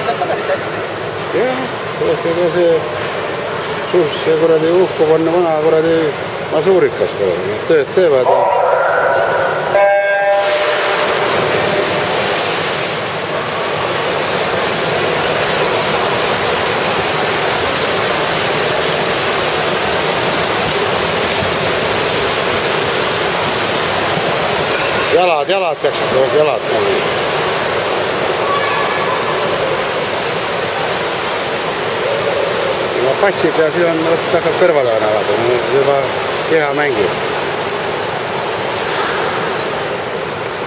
sõidab ka päris hästi. jah, see kuradi Uhkov on vana kuradi masuurikas, nad tööd teevad. Jalad peaksid koos jalad. Passib ja siis on, hakkab kõrvale annavad, juba keha mängib.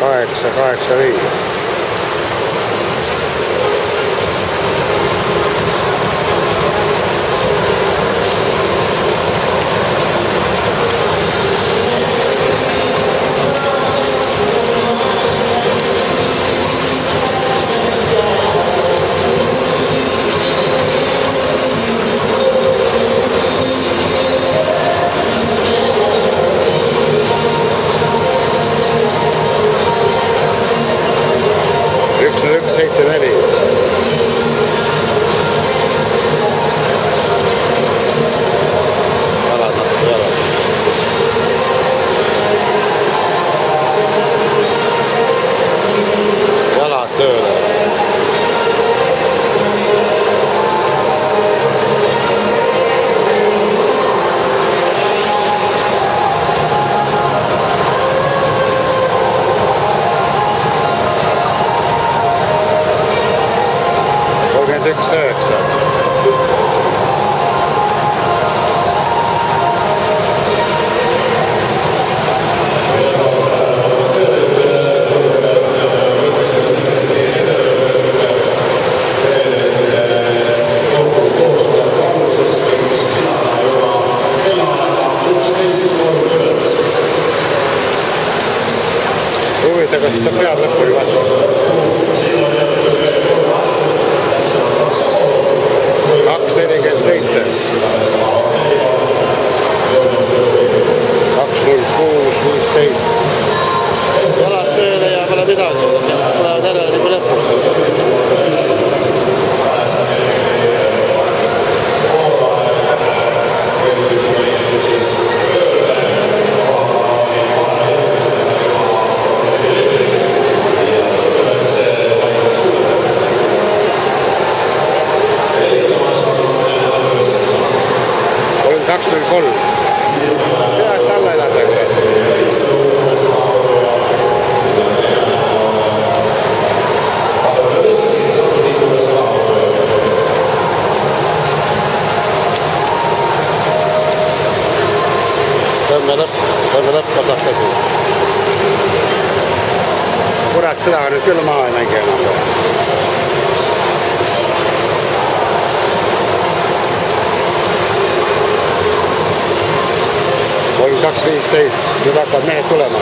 8-8-5. Kas ta peab lõpuni vastu? 2.47. 2.06.15. Jalad tööle ja pole midagi. Tulevad järele nagu lõpus. Peast alla elatakse. Tõmme lõpp kasab käsi. Kurat, seda nüüd küll maha ei mängi enam. 2.15, nüüd hakkavad mehed tulema.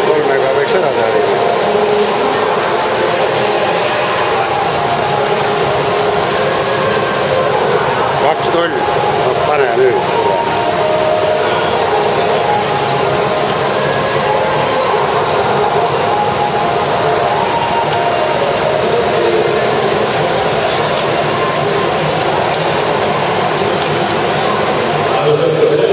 Kolmega võiks ära teha. Pane nüüd. I was